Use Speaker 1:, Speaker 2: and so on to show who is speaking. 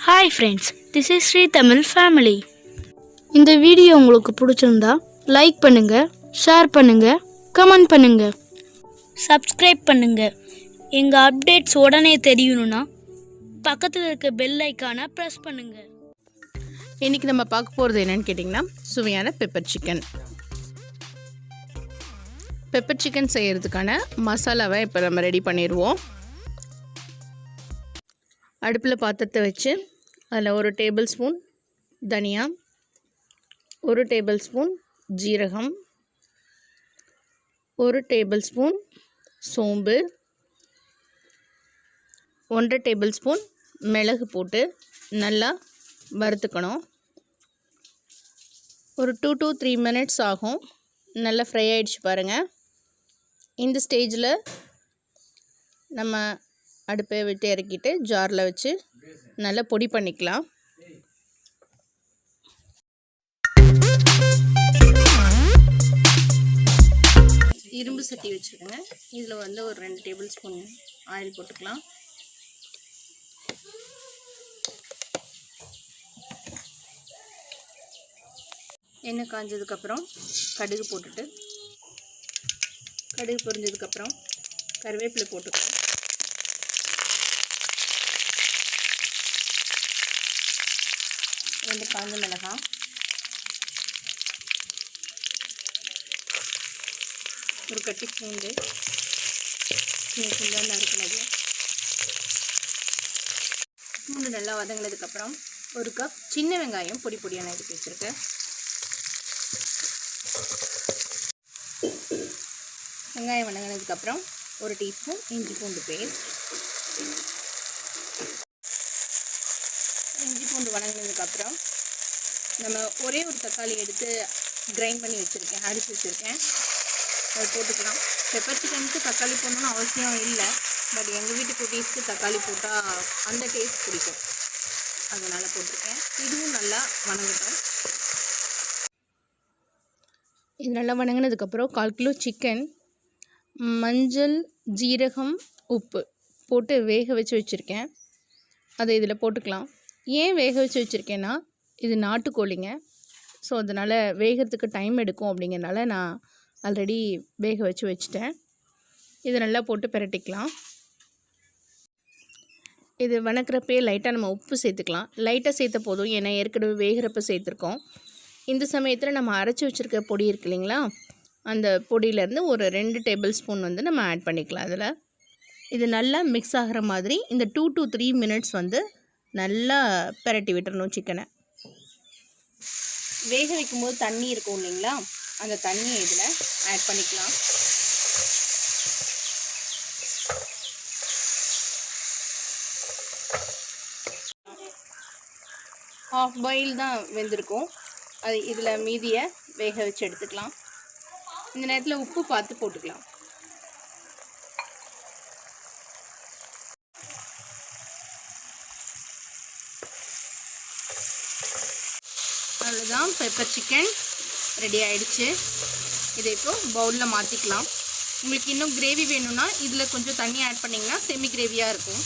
Speaker 1: Hi friends, this is Sri Tamil family. இந்த video உங்களுக்கு பிடிச்சிருந்தா லைக் பண்ணுங்கள், ஷேர் பண்ணுங்கள், கமெண்ட் பண்ணுங்கள், சப்ஸ்கிரைப் பண்ணுங்கள். எங்கள் அப்டேட்ஸ் உடனே தெரியணும்னா பக்கத்தில் இருக்க பெல் ஐக்கானை ப்ரெஸ் பண்ணுங்கள்.
Speaker 2: இன்றைக்கி நம்ம பார்க்க போகிறது என்னென்னு கேட்டிங்கன்னா, சுவையான பெப்பர் சிக்கன். பெப்பர் சிக்கன் செய்கிறதுக்கான மசாலாவை இப்போ நம்ம ரெடி பண்ணிடுவோம். அடுப்பில் பாத்திரத்தை வச்சு அதில் 1 டேபிள் ஸ்பூன் தனியா, 1 டேபிள் ஸ்பூன் ஜீரகம், 1 டேபிள் ஸ்பூன் சோம்பு, 1.5 டேபிள் ஸ்பூன் மிளகு போட்டு நல்லா வறுத்துக்கணும். ஒரு 2 to 3 மினிட்ஸ் ஆகும். நல்லா ஃப்ரை ஆகிடுச்சு பாருங்கள். இந்த ஸ்டேஜில் நம்ம அடுப்பை விட்டு இறக்கிட்டு ஜாரில் வச்சு நல்லா பொடி பண்ணிக்கலாம். இரும்பு சட்டி வச்சுருக்கேங்க. இதில் ஒரு 2 டேபிள் ஸ்பூன் ஆயில் போட்டுக்கலாம். எண்ணெய் காஞ்சதுக்கப்புறம் கடுகு போட்டுட்டு, கடுகு பொரிஞ்சதுக்கப்புறம் கருவேப்பிலை போட்டுக்கலாம். ரெண்டு காஞ்ச மிளகாய், ஒரு கட்டி பூண்டு சின்ன நறுக்கினது. பூண்டு நல்லா வதங்கினதுக்கப்புறம் 1 கப் சின்ன வெங்காயம் பொடி பொடியாக எடுத்து வச்சுருக்கேன். வெங்காயம் வதங்கினதுக்கப்புறம் 1 டீஸ்பூன் இஞ்சி பூண்டு பேஸ்ட். இஞ்சி பூண்டு வதங்கினதுக்கப்புறம் நம்ம ஒரே ஒரு தக்காளி எடுத்து கிரைண்ட் பண்ணி வச்சுருக்கேன், அடித்து வச்சுருக்கேன். அதை போட்டுக்கலாம். பெப்பர் சிக்கனுக்கு தக்காளி போடணும்னு அவசியம் இல்லை, பட் எங்கள் வீட்டு குட்டீஸ்க்கு தக்காளி போட்டால் அந்த டேஸ்ட் பிடிக்கும், அதனால் போட்டிருக்கேன். இதுவும் நல்லா வதங்கட்டும். இது நல்லா வதங்கினதுக்கப்புறம் 1/4 கிலோ சிக்கன், மஞ்சள், ஜீரகம், உப்பு போட்டு வேக வச்சு வச்சுருக்கேன். அதை இதில் போட்டுக்கலாம். ஏன் வேக வச்சு வச்சுருக்கேன்னா, இது நாட்டுக்கோழிங்க, ஸோ அதனால் வேகிறதுக்கு டைம் எடுக்கும். அப்படிங்கிறனால நான் ஆல்ரெடி வேக வச்சு வச்சுட்டேன். இதை நல்லா போட்டு பிரட்டிக்கலாம். இது வதக்கிறப்பே லைட்டாக நம்ம உப்பு சேர்த்துக்கலாம். லைட்டாக சேர்த்த போதும், ஏன்னா ஏற்கனவே வேகிறப்ப சேர்த்துருக்கோம். இந்த சமயத்தில் நம்ம அரைச்சி வச்சுருக்க பொடி இருக்கு இல்லைங்களா, அந்த பொடியிலேருந்து ஒரு 2 டேபிள் ஸ்பூன் நம்ம ஆட் பண்ணிக்கலாம். அதில் இது நல்லா மிக்ஸ் ஆகிற மாதிரி இந்த 2 to 3 மினிட்ஸ் நல்லா பிரட்டி விட்டுறணும். சிக்கனை வேக வைக்கும்போது தண்ணி இருக்கும் இல்லைங்களா, அந்த தண்ணியை இதில் ஆட் பண்ணிக்கலாம். ஹாஃப் பாயில் தான் வெந்திருக்கும். அது இதில் மீதியை வேக வச்சு எடுத்துக்கலாம். இந்த நேரத்தில் உப்பு பார்த்து போட்டுக்கலாம். அவ்வளோதான், பெப்பர் சிக்கன் ரெடி ஆகிடுச்சு. இதை இப்போ பவுலில் மாற்றிக்கலாம். உங்களுக்கு இன்னும் கிரேவி வேணும்னா இதில் கொஞ்சம் தண்ணி ஆட் பண்ணிங்கன்னா செமி கிரேவியாக இருக்கும்.